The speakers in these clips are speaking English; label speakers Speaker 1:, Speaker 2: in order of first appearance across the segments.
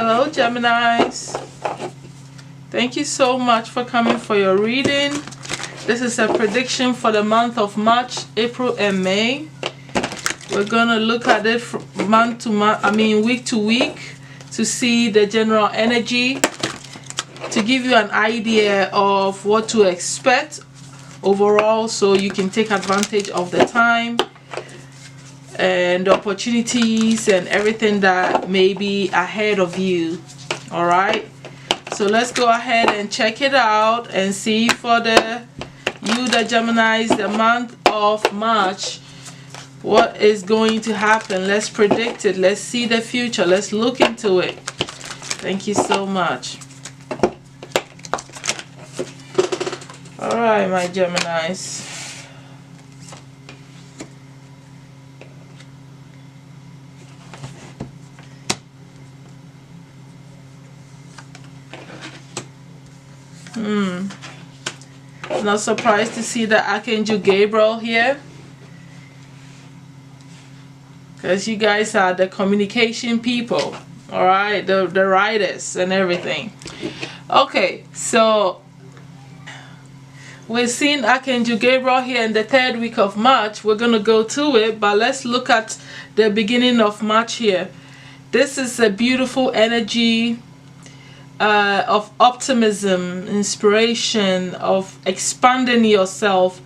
Speaker 1: Hello, Geminis. Thank you so much for coming for your reading. This is a prediction for the month of March, April, and May. We're gonna look at it from month to month, week to week, to see the general energy, to give you an idea of what to expect overall, so you can take advantage of the time and the opportunities and everything that may be ahead of you. All right, so let's go ahead and check it out and see for the Geminis, the month of March, what is going to happen. Let's predict it. Let's see the future. Let's look into it. Thank you so much. All right, my Geminis. Not surprised to see the Archangel Gabriel here, because you guys are the communication people, all right, the writers and everything. Okay, so we're seeing Archangel Gabriel here in the 3rd week of March. We're gonna go to it, but let's look at the beginning of March here. This is a beautiful energy of optimism, inspiration, of expanding yourself.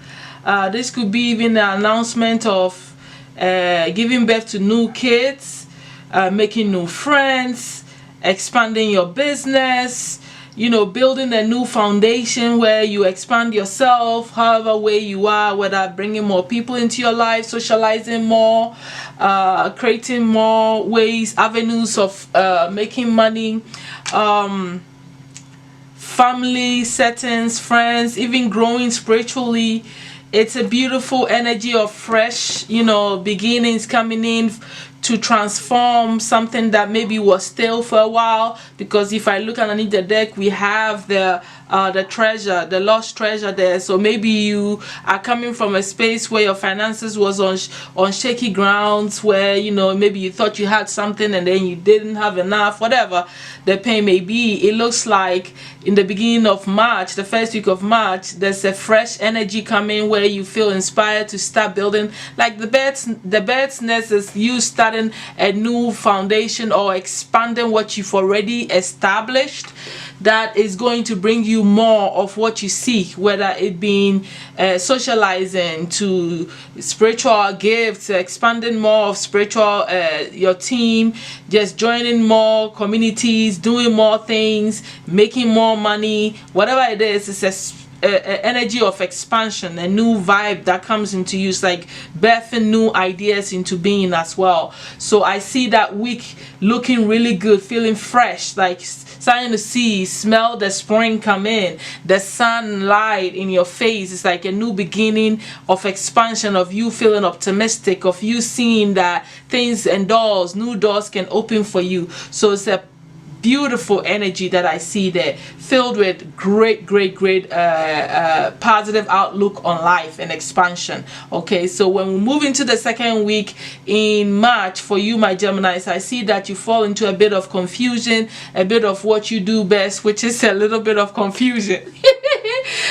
Speaker 1: This could be even an announcement of giving birth to new kids, making new friends, expanding your business, you know, building a new foundation where you expand yourself however way you are, whether bringing more people into your life, socializing more, creating more ways, avenues of making money, family settings, friends, even growing spiritually. It's a beautiful energy of fresh, you know, beginnings coming in to transform something that maybe was stale for a while. Because if I look underneath the deck, we have the treasure, the lost treasure there. So maybe you are coming from a space where your finances was on shaky grounds, where, you know, maybe you thought you had something and then you didn't have enough, whatever the pain may be. It looks like in the beginning of March, the 1st week of March, there's a fresh energy coming where you feel inspired to start building. Like the bird's nest is you starting a new foundation or expanding what you've already established, that is going to bring you more of what you seek, whether it being socializing, to spiritual gifts, expanding more of spiritual, your team, just joining more communities, doing more things, making more money, whatever it is. It's a energy of expansion, a new vibe that comes into you. It's like birthing new ideas into being as well. So I see that week looking really good, feeling fresh, like starting to smell the spring come in, the sunlight in your face. It's like a new beginning of expansion, of you feeling optimistic, of you seeing that things and new doors can open for you. So it's a beautiful energy that I see there, filled with great positive outlook on life and expansion. Okay, so when we move into the 2nd week in March for you, my Geminis, I see that you fall into a bit of confusion, a bit of what you do best, which is a little bit of confusion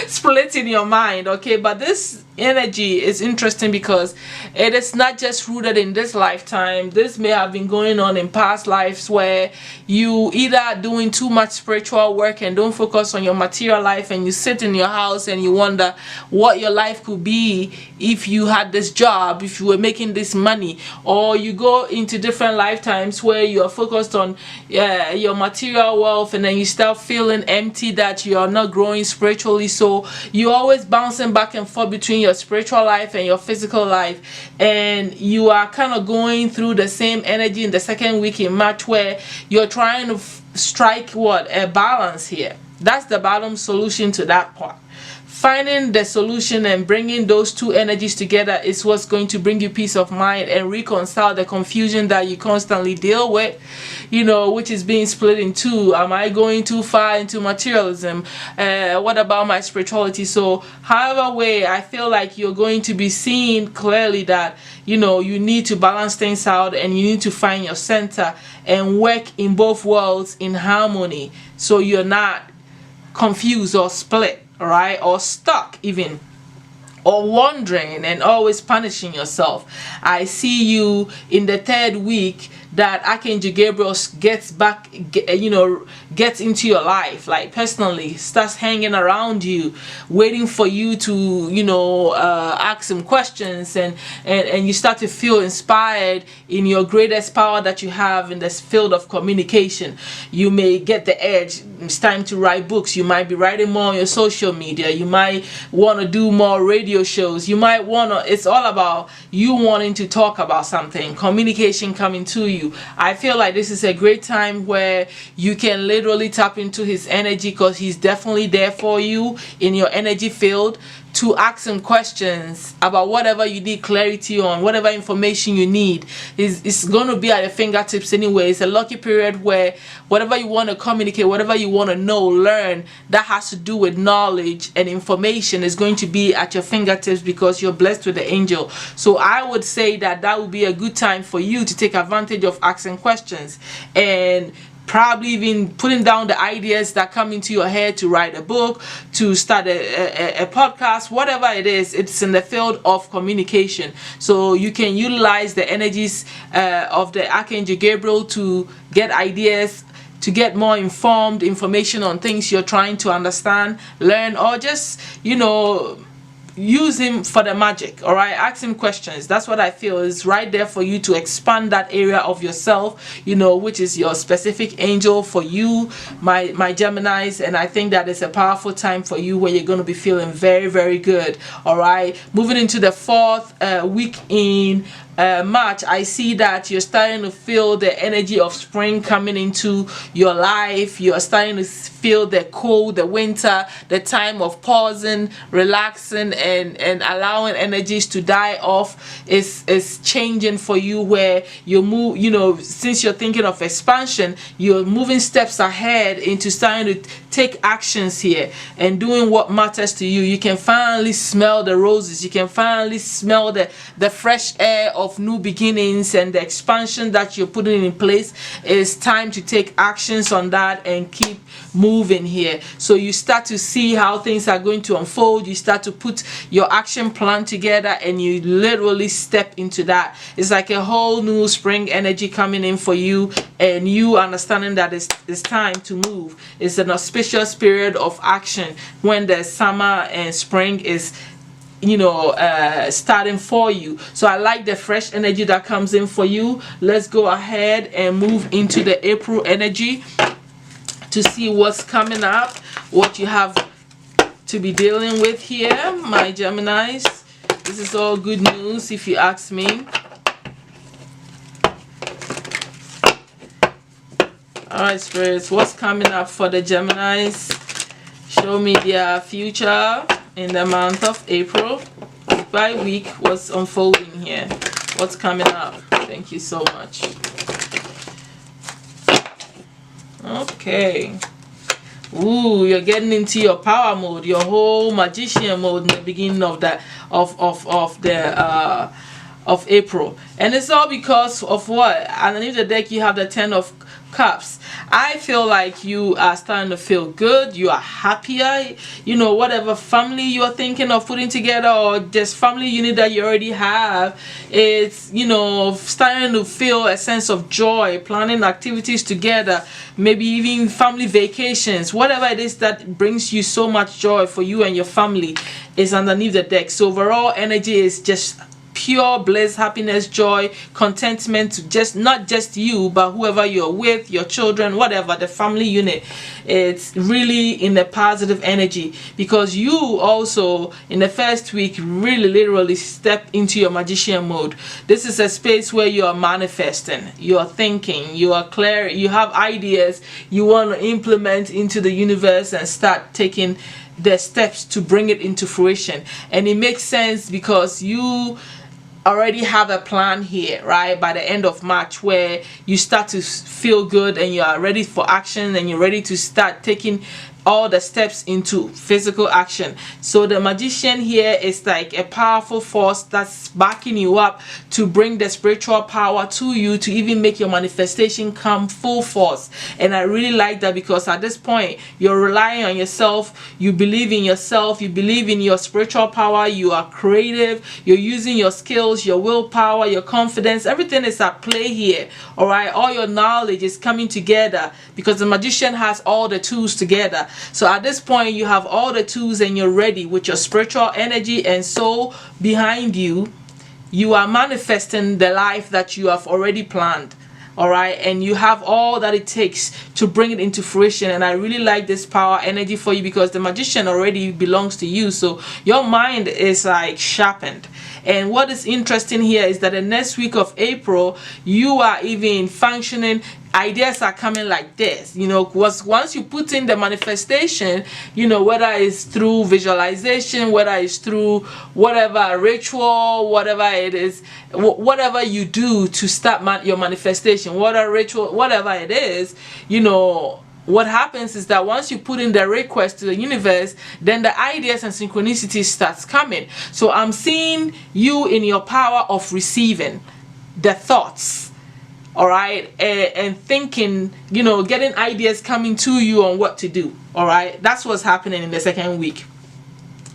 Speaker 1: split in your mind. Okay, but this energy is interesting because it is not just rooted in this lifetime. This may have been going on in past lives, where you either doing too much spiritual work and don't focus on your material life, and you sit in your house and you wonder what your life could be if you had this job, if you were making this money. Or you go into different lifetimes where you are focused on your material wealth, and then you start feeling empty, that you are not growing spiritually. So you're always bouncing back and forth between your spiritual life and your physical life, and you are kind of going through the same energy in the 2nd week in March, where you're trying to strike a balance here. That's the bottom solution to that part. finding the solution and bringing those two energies together is what's going to bring you peace of mind and reconcile the confusion that you constantly deal with, which is being split in two. Am I going too far into materialism? What about my spirituality? So however way, I feel like you're going to be seeing clearly that you need to balance things out, and you need to find your center and work in both worlds in harmony, so you're not confused or split, right, or stuck even, or wandering and always punishing yourself. I see you in the third week that Archangel Gabriel gets into your life, like personally starts hanging around you, waiting for you to ask him questions, and you start to feel inspired in your greatest power that you have in this field of communication. You may get the edge. It's time to write books. You might be writing more on your social media. You might want to do more radio shows. You might it's all about you wanting to talk about something, communication coming to you. I feel like this is a great time where you can literally tap into his energy, because he's definitely there for you in your energy field, to ask him questions about whatever you need clarity on, whatever information you need. It's going to be at your fingertips anyway. It's a lucky period where whatever you want to communicate, whatever you want to know, learn, that has to do with knowledge and information is going to be at your fingertips, because you're blessed with the angel. So I would say that would be a good time for you to take advantage of asking questions, and probably even putting down the ideas that come into your head to write a book, to start a podcast, whatever it is. It's in the field of communication, so you can utilize the energies of the Archangel Gabriel to get ideas, to get more informed information on things you're trying to understand, learn, or just use him for the magic. All right, ask him questions. That's what I feel is right there for you to expand that area of yourself, which is your specific angel for you, my Geminis. And I think that is a powerful time for you where you're going to be feeling very, very good. All right, moving into the fourth week in March, I see that you're starting to feel the energy of spring coming into your life. You're starting to feel the cold, the winter, the time of pausing, relaxing, and allowing energies to die off is changing for you, where you move, since you're thinking of expansion, you're moving steps ahead into starting to take actions here and doing what matters to you. You can finally smell the roses. You can finally smell the fresh air of new beginnings and the expansion that you're putting in place. It's time to take actions on that and keep moving here. So you start to see how things are going to unfold. You start to put your action plan together, and you literally step into that. It's like a whole new spring energy coming in for you, and you understanding that it's time to move. It's an auspicious period of action when the summer and spring is starting for you. So I like the fresh energy that comes in for you. Let's go ahead and move into the April energy to see what's coming up, what you have to be dealing with here, my Geminis. This is all good news if you ask me. Alright, spirits, what's coming up for the Geminis? Show me their future in the month of April. Week by week, what's unfolding here? What's coming up? Thank you so much. Okay. Ooh, you're getting into your power mode, your whole magician mode in the beginning of the of April. And it's all because of what? Underneath the deck you have the 10 of Cups. I feel like you are starting to feel good. You are happier. Whatever family you're thinking of putting together, or just family unit that you already have, it's starting to feel a sense of joy, planning activities together, maybe even family vacations. Whatever it is that brings you so much joy for you and your family is underneath the deck. So overall energy is just pure bliss, happiness, joy, contentment to not just you, but whoever you're with, your children, whatever, the family unit. It's really in a positive energy, because you also in the first week really literally step into your magician mode. This is a space where you are manifesting, you are thinking, you are clear, you have ideas you want to implement into the universe and start taking the steps to bring it into fruition. And it makes sense because you already have a plan here, right? By the end of March, where you start to feel good and you are ready for action and you're ready to start taking all the steps into physical action. So the magician here is like a powerful force that's backing you up to bring the spiritual power to you to even make your manifestation come full force. And I really like that, because at this point you're relying on yourself, you believe in yourself, you believe in your spiritual power, you are creative, you're using your skills, your willpower, your confidence, everything is at play here. All right, all your knowledge is coming together because the magician has all the tools together. So at this point you have all the tools and you're ready with your spiritual energy and soul behind you. You are manifesting the life that you have already planned. All right, and you have all that it takes to bring it into fruition. And I really like this power energy for you because the magician already belongs to you, so your mind is like sharpened. And what is interesting here is that the next week of April you are even functioning. Ideas are coming like this, you know, because once you put in the manifestation, you know, whether it's through visualization, whether it's through whatever ritual, whatever it is, whatever you do to start your manifestation, whatever ritual, whatever it is, you know, what happens is that once you put in the request to the universe, then the ideas and synchronicity starts coming. So I'm seeing you in your power of receiving the thoughts, all right, and thinking, you know, getting ideas coming to you on what to do. All right, that's what's happening in the second week.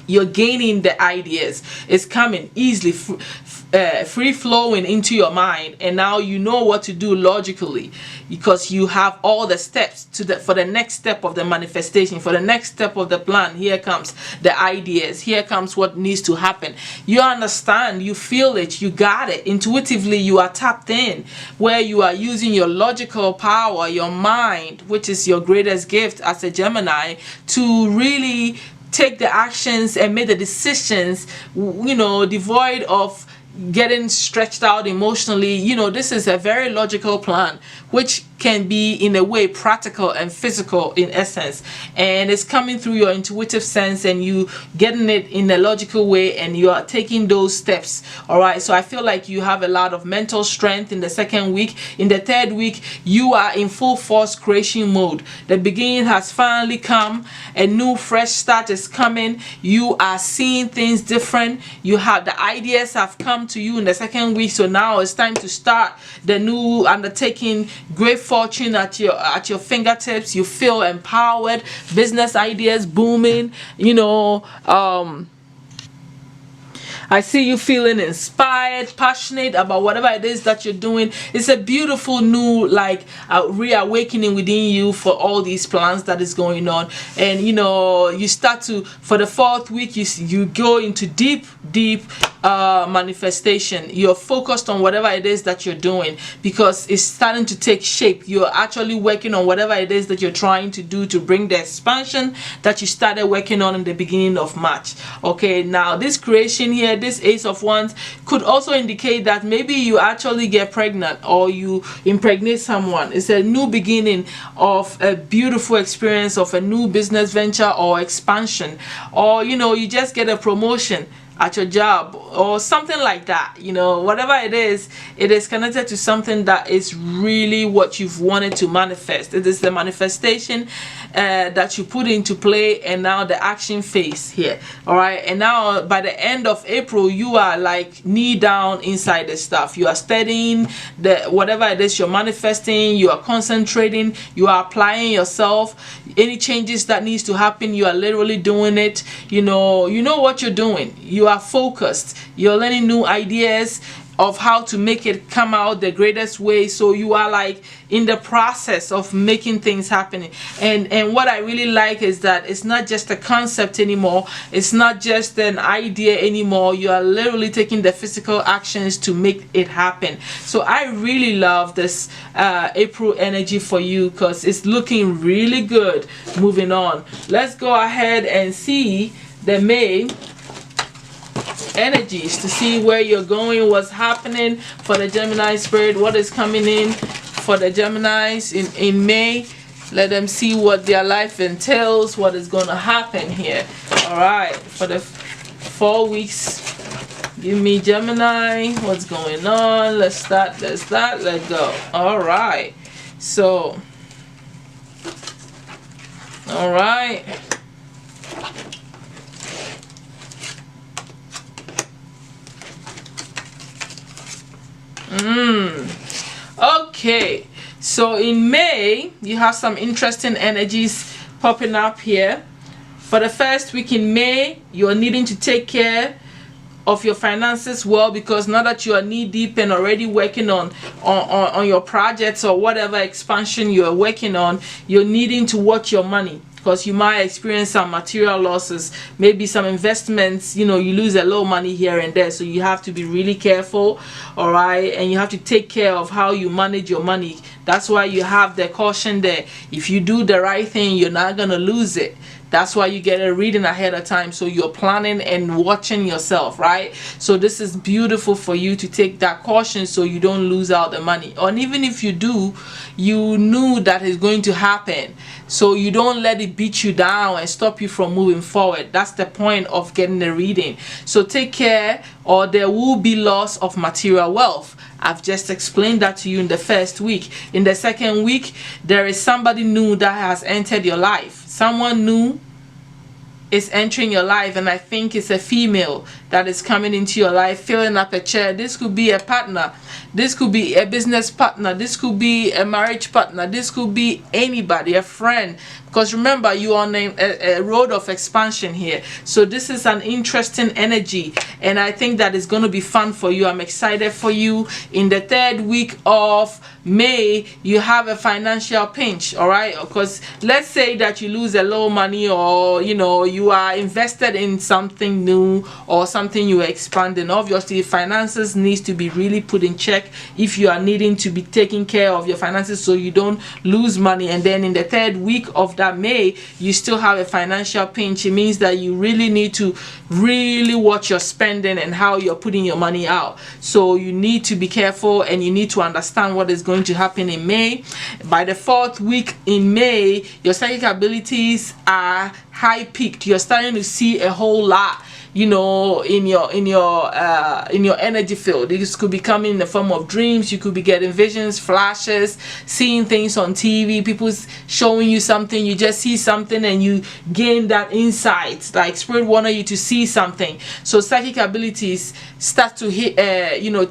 Speaker 1: You're gaining the ideas. It's coming easily, free flowing into your mind, and now you know what to do logically because you have all the steps for the next step of the manifestation, for the next step of the plan. Here comes the ideas, here comes what needs to happen. You understand, you feel it, you got it intuitively. You are tapped in, where you are using your logical power, your mind, which is your greatest gift as a Gemini, to really take the actions and make the decisions, you know, devoid of getting stretched out emotionally. You know, this is a very logical plan, which can be in a way practical and physical in essence, and it's coming through your intuitive sense and you getting it in a logical way, and you are taking those steps. All right, so I feel like you have a lot of mental strength in the second week. In the third week you are in full force creation mode. The beginning has finally come, a new fresh start is coming. You are seeing things different. You have the ideas have come to you in the second week, so now it's time to start the new undertaking. Great fortune at your fingertips. You feel empowered, business ideas booming, you know. I see you feeling inspired, passionate about whatever it is that you're doing. It's a beautiful new, like, reawakening within you for all these plans that is going on. And you know, you start to, for the fourth week, you go into deep manifestation. You're focused on whatever it is that you're doing because it's starting to take shape. You're actually working on whatever it is that you're trying to do to bring the expansion that you started working on in the beginning of March. Okay, now this creation here, this Ace of Wands, could also indicate that maybe you actually get pregnant or you impregnate someone. It's a new beginning of a beautiful experience of a new business venture or expansion, or you know, you just get a promotion at your job or something like that. You know, whatever it is connected to something that is really what you've wanted to manifest. It is the manifestation that you put into play, and now the action phase here. All right, and now by the end of April you are like knee down inside the stuff. You are studying the whatever it is you're manifesting. You are concentrating, you are applying yourself. Any changes that needs to happen, you are literally doing it. You know what you're doing. You are focused, you're learning new ideas of how to make it come out the greatest way. So you are like in the process of making things happen. And what I really like is that it's not just a concept anymore, it's not just an idea anymore. You are literally taking the physical actions to make it happen. So I really love this April energy for you because it's looking really good. Moving on, let's go ahead and see the May energies to see where you're going, what's happening for the Gemini spirit, what is coming in for the Geminis in May. Let them see what their life entails, what is going to happen here. All right, for the 4 weeks, give me Gemini, what's going on? Let's start, let's go. All right, so, all right. Okay, so in May, you have some interesting energies popping up here. For the first week in May, you're needing to take care of your finances well, because now that you are knee deep and already working on your projects or whatever expansion you are working on, you're needing to watch your money, because you might experience some material losses, maybe some investments, you lose a little money here and there, so you have to be really careful. All right, and you have to take care of how you manage your money. That's why you have the caution there. If you do the right thing, you're not gonna lose it. That's why you get a reading ahead of time, so you're planning and watching yourself, right? So this is beautiful for you to take that caution so you don't lose out the money. Or even if you do, you knew that is going to happen, so you don't let it beat you down and stop you from moving forward. That's the point of getting the reading. So take care, or there will be loss of material wealth. I've just explained that to you in the first week. In the second week, there is somebody new that has entered your life. Someone new is entering your life, and I think it's a female that is coming into your life, filling up a chair. This could be a partner, this could be a business partner, this could be a marriage partner, this could be anybody, a friend, because remember, you are on a road of expansion here. So this is an interesting energy, and I think that is going to be fun for you. I'm excited for you. In the third week of May, you have a financial pinch. All right, because let's say that you lose a little money, or you are invested in something new or something you are expanding. Obviously, finances needs to be really put in check if you are needing to be taking care of your finances so you don't lose money. And then in the third week of that May, you still have a financial pinch. It means that you really need to really watch your spending and how you're putting your money out. So you need to be careful, and you need to understand what is going to happen in May. By the 4th week in May, your psychic abilities are high peaked. You're starting to see a whole lot, in your energy field. This could be coming in the form of dreams. You could be getting visions, flashes, seeing things on TV, people showing you something. You just see something and you gain that insight, like spirit wanted you to see something. So psychic abilities start to hit,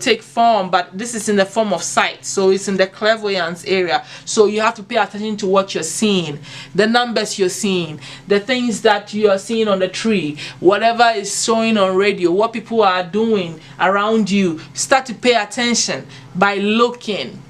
Speaker 1: take form, but this is in the form of sight, so it's in the clairvoyance area. So you have to pay attention to what you're seeing, the numbers you're seeing, the things that you are seeing on the tree, whatever is showing on radio, what people are doing around you. Start to pay attention by looking.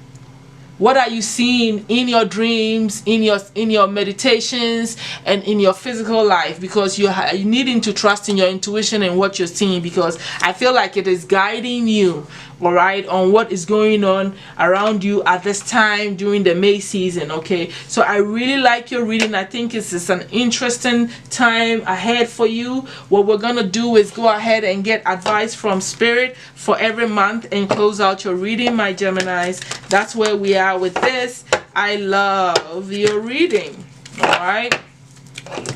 Speaker 1: What are you seeing in your dreams, in your meditations, and in your physical life? Because you needing to trust in your intuition and what you're seeing, because I feel like it is guiding you, all right, on what is going on around you at this time during the May season. Okay, so I really like your reading. I think it's an interesting time ahead for you. What we're gonna do is go ahead and get advice from spirit for every month and close out your reading, my Geminis. That's where we are with this. I love your reading. All right,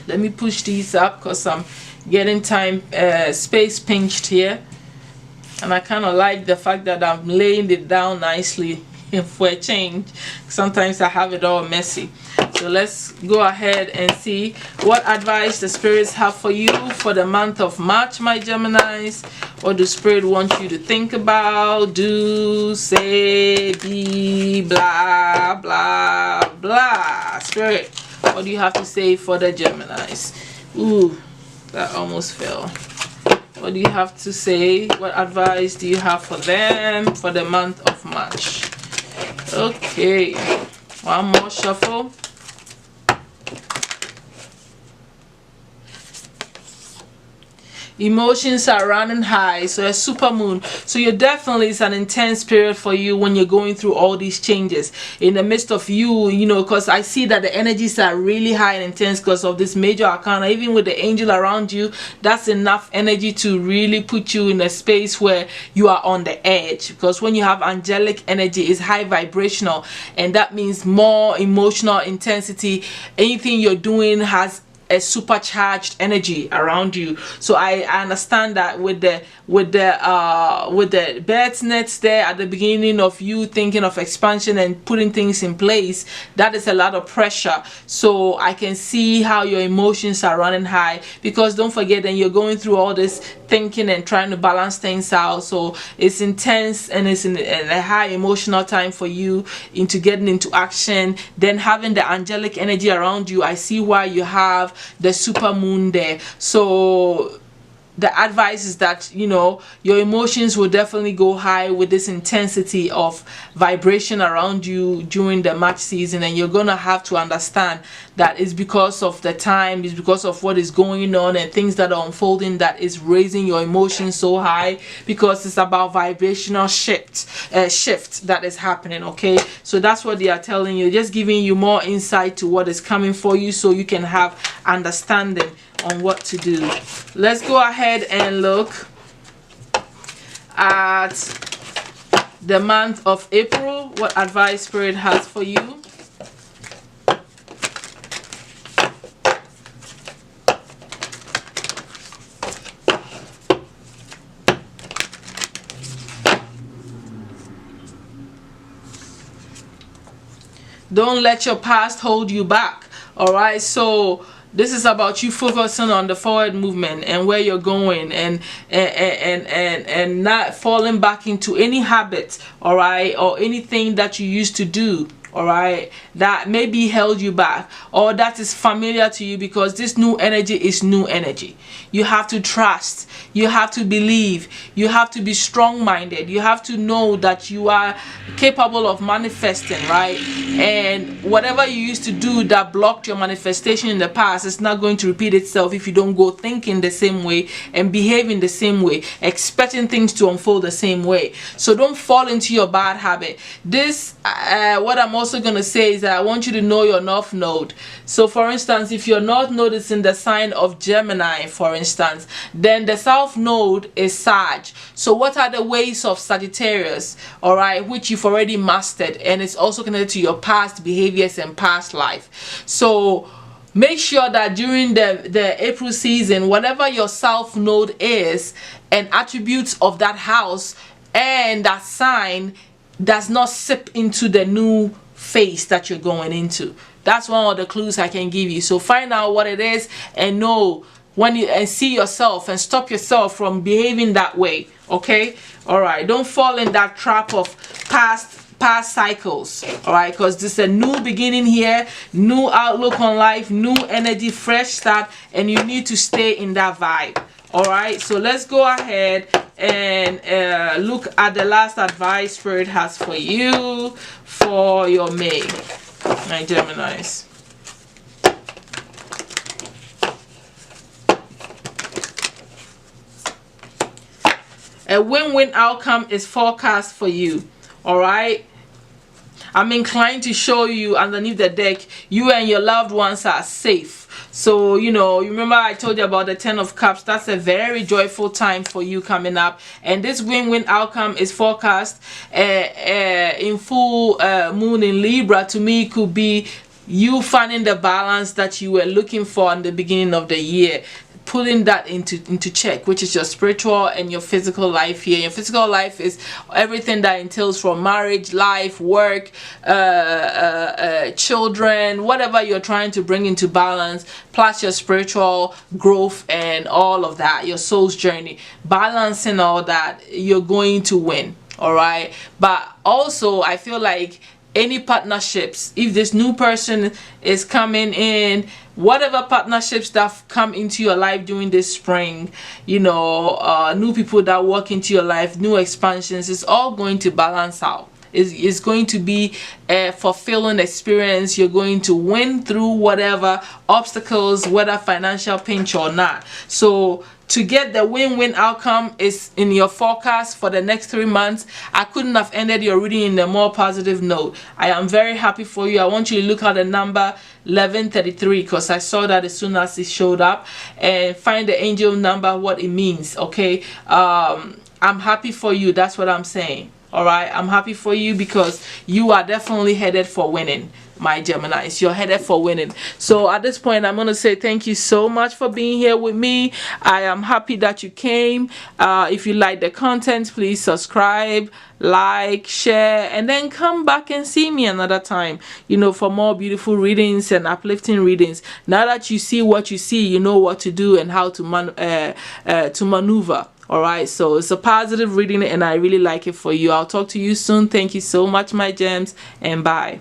Speaker 1: let me push these up because I'm getting time space pinched here, and I kind of like the fact that I'm laying it down nicely for a change. Sometimes I have it all messy. So let's go ahead and see what advice the spirits have for you for the month of March, my Geminis. What do spirit want you to think about, do, say, be, blah, blah, blah. Spirit, what do you have to say for the Geminis? Ooh, that almost fell. What do you have to say? What advice do you have for them for the month of March? Okay, one more shuffle. Emotions are running high, so a super moon. So you definitely, it's an intense period for you when you're going through all these changes in the midst of you know, because I see that the energies are really high and intense because of this major arcana. Even with the angel around you, that's enough energy to really put you in a space where you are on the edge, because when you have angelic energy, it's high vibrational, and that means more emotional intensity. Anything you're doing has a supercharged energy around you. So I understand that with the birds nets there at the beginning of you thinking of expansion and putting things in place, that is a lot of pressure. So I can see how your emotions are running high, because don't forget that you're going through all this thinking and trying to balance things out. So it's intense, and it's in a high emotional time for you into getting into action. Then having the angelic energy around you, I see why you have the super moon there. So the advice is that, you know, your emotions will definitely go high with this intensity of vibration around you during the March season, and you're gonna have to understand that it's because of the time, it's because of what is going on and things that are unfolding that is raising your emotions so high, because it's about vibrational shift that is happening. Okay, so that's what they are telling you, just giving you more insight to what is coming for you, so you can have understanding on what to do. Let's go ahead and look at the month of April, what advice Spirit has for you. Don't let your past hold you back. All right, so this is about you focusing on the forward movement and where you're going, and not falling back into any habits, all right, or anything that you used to do, all right, that maybe held you back, or that is familiar to you, because this new energy is new energy. You have to trust, you have to believe, you have to be strong-minded, you have to know that you are capable of manifesting, right? And whatever you used to do that blocked your manifestation in the past, it's not going to repeat itself if you don't go thinking the same way and behaving the same way, expecting things to unfold the same way. So don't fall into your bad habit. This what I'm also going to say is that I want you to know your north node. So for instance, if your north node is in the sign of Gemini, for instance, then the south node is Sag. So what are the ways of Sagittarius, all right, which you've already mastered, and it's also connected to your past behaviors and past life. So make sure that during the April season, whatever your south node is and attributes of that house and that sign does not sip into the new phase that you're going into. That's one of the clues I can give you. So find out what it is and know when you, and see yourself and stop yourself from behaving that way. Okay, all right, don't fall in that trap of past cycles, all right, because this is a new beginning here, new outlook on life, new energy, fresh start, and you need to stay in that vibe. All right, so let's go ahead and look at the last advice Spirit has for you for your May, my Geminis. A win-win outcome is forecast for you. All right, I'm inclined to show you underneath the deck, you and your loved ones are safe. So, you know, you remember I told you about the 10 of Cups. That's a very joyful time for you coming up. And this win-win outcome is forecast in full moon in Libra. To me, could be you finding the balance that you were looking for in the beginning of the year, putting that into check, which is your spiritual and your physical life here. Your physical life is everything that entails from marriage, life, work, children, whatever you're trying to bring into balance, plus your spiritual growth and all of that, your soul's journey, balancing all that, you're going to win. All right, but also I feel like any partnerships, if this new person is coming in, whatever partnerships that come into your life during this spring, you know, new people that walk into your life, new expansions, it's all going to balance out. It's going to be a fulfilling experience. You're going to win through whatever obstacles, whether financial pinch or not. So to get the win-win outcome is in your forecast for the next 3 months. I couldn't have ended your reading in a more positive note. I am very happy for you. I want you to look at the number 1133 because I saw that as soon as it showed up, and find the angel number, what it means. Okay, I'm happy for you. That's what I'm saying. All right, I'm happy for you because you are definitely headed for winning, my Geminis. You're headed for winning. So at this point, I'm going to say thank you so much for being here with me. I am happy that you came. If you like the content, please subscribe, like, share, and then come back and see me another time, you know, for more beautiful readings and uplifting readings. Now that you see what you see, you know what to do and how to maneuver. All right, so it's a positive reading and I really like it for you. I'll talk to you soon. Thank you so much, my gems, and bye.